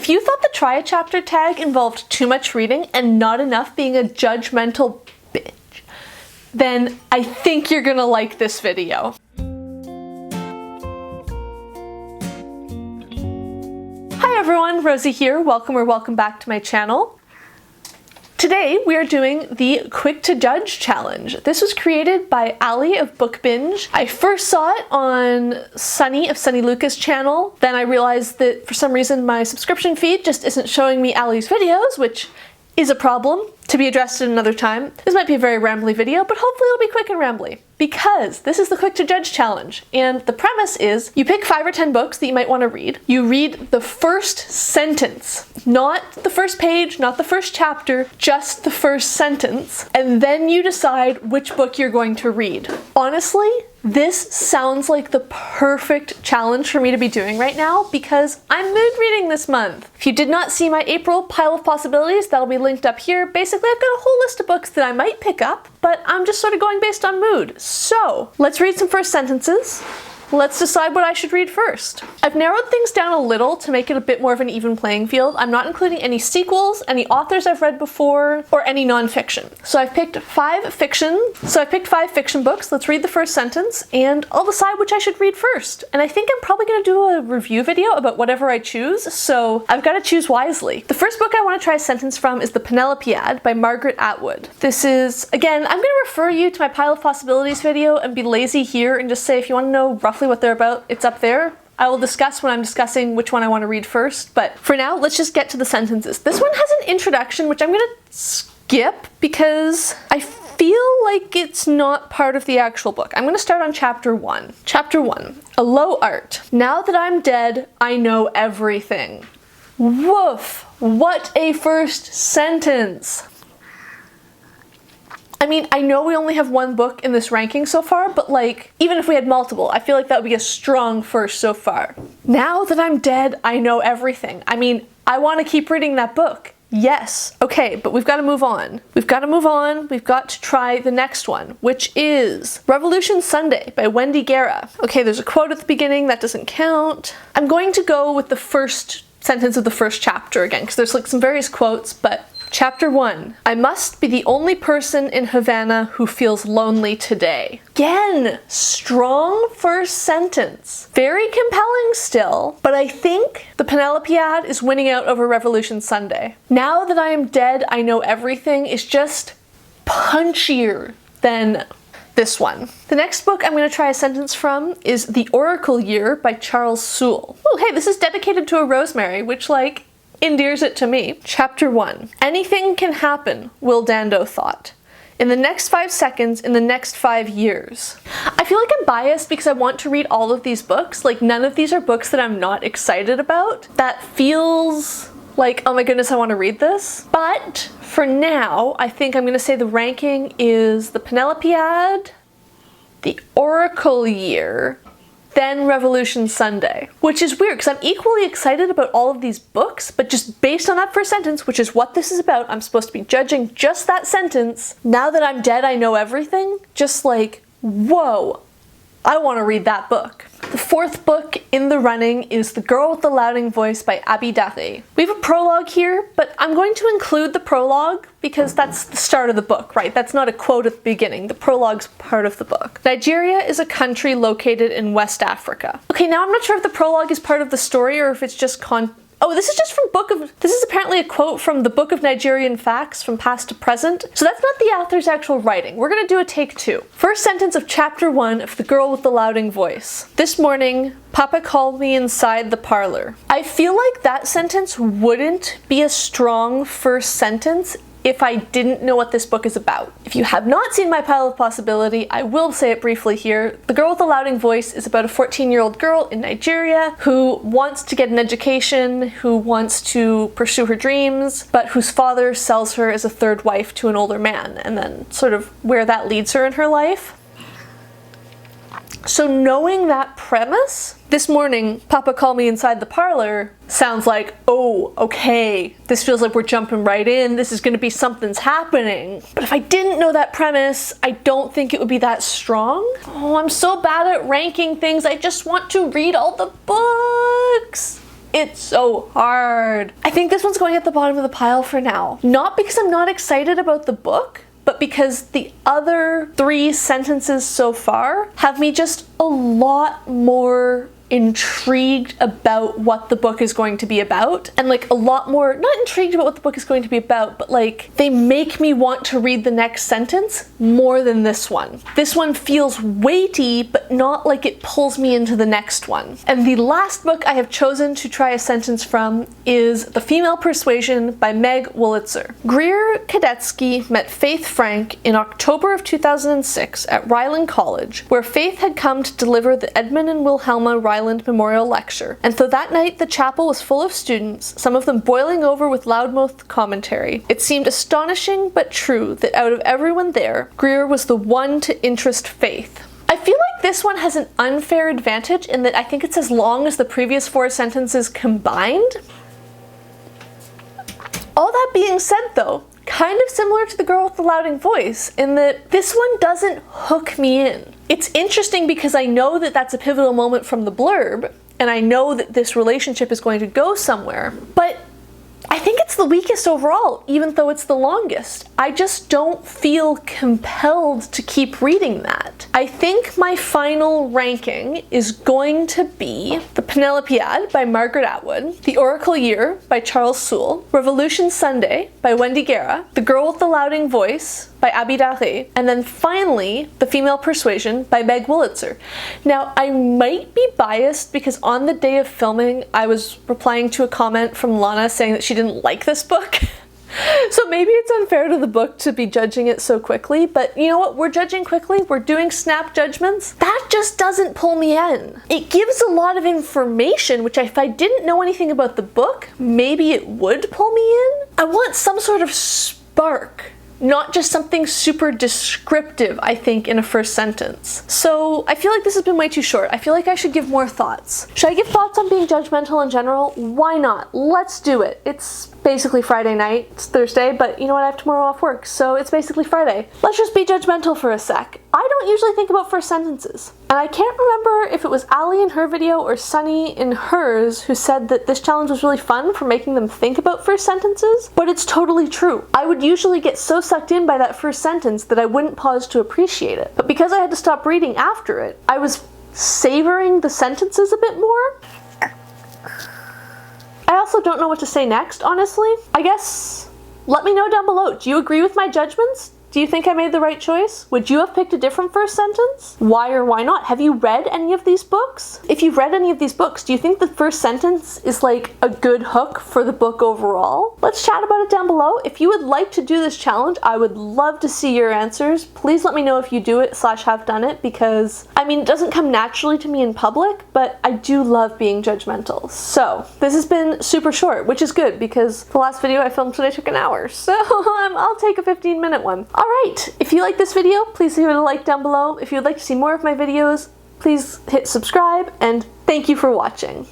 If you thought the try a chapter tag involved too much reading and not enough being a judgmental bitch, then I think you're gonna like this video. Hi everyone, Rosie here. Welcome or welcome back to my channel. Today we are doing the Quick to Judge challenge. This was created by Ali of Book Binge. I first saw it on Sunny of Sunny Lucas' channel. Then I realized that for some reason my subscription feed just isn't showing me Ali's videos, which is a problem to be addressed at another time. This might be a very rambly video, but hopefully it'll be quick and rambly, because this is the Quick to Judge challenge. And the premise is you pick 5 or 10 books that you might want to read. You read the first sentence, not the first page, not the first chapter, just the first sentence, and then you decide which book you're going to read. Honestly, this sounds like the perfect challenge for me to be doing right now because I'm mood reading this month. If you did not see my April pile of possibilities, that'll be linked up here. Basically, I've got a whole list of books that I might pick up, but I'm just sort of going based on mood. So let's read some first sentences. Let's decide what I should read first. I've narrowed things down a little to make it a bit more of an even playing field. I'm not including any sequels, any authors I've read before, or any nonfiction. So I've picked 5 fiction books. Let's read the first sentence and I'll decide which I should read first. And I think I'm probably gonna do a review video about whatever I choose, so I've gotta choose wisely. The first book I wanna try a sentence from is The Penelopiad by Margaret Atwood. This is, again, I'm gonna refer you to my pile of possibilities video and be lazy here and just say if you wanna know roughly what they're about, it's up there. I will discuss when I'm discussing which one I want to read first, but for now, let's just get to the sentences. This one has an introduction, which I'm going to skip because I feel like it's not part of the actual book. I'm going to start on chapter 1. Chapter 1, A Low Art. Now that I'm dead, I know everything. Woof! What a first sentence! I mean, I know we only have 1 book in this ranking so far, but like, even if we had multiple, I feel like that would be a strong first so far. Now that I'm dead, I know everything. I mean, I want to keep reading that book. Yes. Okay, but we've got to move on. We've got to move on. We've got to try the next one, which is Revolution Sunday by Wendy Guerra. Okay, there's a quote at the beginning. That doesn't count. I'm going to go with the first sentence of the first chapter again, because there's like some various quotes, but Chapter 1. I must be the only person in Havana who feels lonely today. Again, strong first sentence. Very compelling still, but I think The Penelopiad is winning out over Revolution Sunday. Now that I am dead, I know everything is just punchier than this one. The next book I'm going to try a sentence from is The Oracle Year by Charles Soule. Oh, hey, this is dedicated to a rosemary, which like, endears it to me. Chapter 1. Anything can happen, Will Dando thought. In the next 5 seconds, in the next 5 years. I feel like I'm biased because I want to read all of these books. Like, none of these are books that I'm not excited about. That feels like, oh my goodness, I want to read this. But for now, I think I'm going to say the ranking is The Penelopiad, The Oracle Year, then Revolution Sunday. Which is weird, because I'm equally excited about all of these books, but just based on that first sentence, which is what this is about, I'm supposed to be judging just that sentence. Now that I'm dead, I know everything. Just like, whoa, I want to read that book. The 4th book in the running is The Girl with the Louding Voice by Abby Daré. We have a prologue here, but I'm going to include the prologue because that's the start of the book, right? That's not a quote at the beginning. The prologue's part of the book. Nigeria is a country located in West Africa. Okay, now I'm not sure if the prologue is part of the story or if it's just Oh, this is just from this is apparently a quote from the Book of Nigerian Facts from Past to Present. So that's not the author's actual writing. We're gonna do a take 2. First sentence of chapter 1 of The Girl with the Louding Voice. This morning, Papa called me inside the parlor. I feel like that sentence wouldn't be a strong first sentence if I didn't know what this book is about. If you have not seen my pile of possibility, I will say it briefly here. The Girl with the Louding Voice is about a 14-year-old girl in Nigeria who wants to get an education, who wants to pursue her dreams, but whose father sells her as a 3rd wife to an older man, and then sort of where that leads her in her life. So knowing that premise, this morning, Papa called me inside the parlor sounds like, oh, okay, this feels like we're jumping right in, this is gonna be something's happening. But if I didn't know that premise, I don't think it would be that strong. Oh, I'm so bad at ranking things, I just want to read all the books. It's so hard. I think this one's going at the bottom of the pile for now. Not because I'm not excited about the book, but because the other 3 sentences so far have me just a lot more intrigued about what the book is going to be about, and like a lot more, not intrigued about what the book is going to be about, but like they make me want to read the next sentence more than this one. This one feels weighty, but not like it pulls me into the next one. And the last book I have chosen to try a sentence from is The Female Persuasion by Meg Wolitzer. Greer Kadetsky met Faith Frank in October of 2006 at Ryland College, where Faith had come to deliver the Edmund and Wilhelma Ryland Memorial Lecture. And so that night the chapel was full of students, some of them boiling over with loudmouth commentary. It seemed astonishing but true that out of everyone there, Greer was the one to interest Faith. I feel like this one has an unfair advantage in that I think it's as long as the previous 4 sentences combined. All that being said though, kind of similar to the girl with the louding voice in that this one doesn't hook me in. It's interesting because I know that that's a pivotal moment from the blurb, and I know that this relationship is going to go somewhere, but I think it's the weakest overall, even though it's the longest. I just don't feel compelled to keep reading that. I think my final ranking is going to be The Penelopiad by Margaret Atwood, The Oracle Year by Charles Soule, Revolution Sunday by Wendy Guerra, The Girl with the Louding Voice by Daré, and then finally The Female Persuasion by Meg Wolitzer. Now, I might be biased because on the day of filming, I was replying to a comment from Lana saying that she didn't like this book. So maybe it's unfair to the book to be judging it so quickly, but you know what? We're judging quickly, we're doing snap judgments. That just doesn't pull me in. It gives a lot of information, which if I didn't know anything about the book, maybe it would pull me in. I want some sort of spark. Not just something super descriptive, I think, in a first sentence. So I feel like this has been way too short. I feel like I should give more thoughts. Should I give thoughts on being judgmental in general? Why not? Let's do it. It's basically Friday night. It's Thursday, but you know what? I have tomorrow off work, so it's basically Friday. Let's just be judgmental for a sec. I don't usually think about first sentences. And I can't remember if it was Ali in her video or Sunny in hers who said that this challenge was really fun for making them think about first sentences, but it's totally true. I would usually get so sucked in by that first sentence that I wouldn't pause to appreciate it. But because I had to stop reading after it, I was savoring the sentences a bit more. I also don't know what to say next, honestly. I guess, let me know down below. Do you agree with my judgments? Do you think I made the right choice? Would you have picked a different first sentence? Why or why not? Have you read any of these books? If you've read any of these books, do you think the first sentence is like a good hook for the book overall? Let's chat about it down below. If you would like to do this challenge, I would love to see your answers. Please let me know if you do it / have done it, because I mean, it doesn't come naturally to me in public, but I do love being judgmental. So this has been super short, which is good because the last video I filmed today took an hour. So I'll take a 15-minute one. Alright, if you like this video, please leave it a like down below. If you would like to see more of my videos, please hit subscribe, and thank you for watching.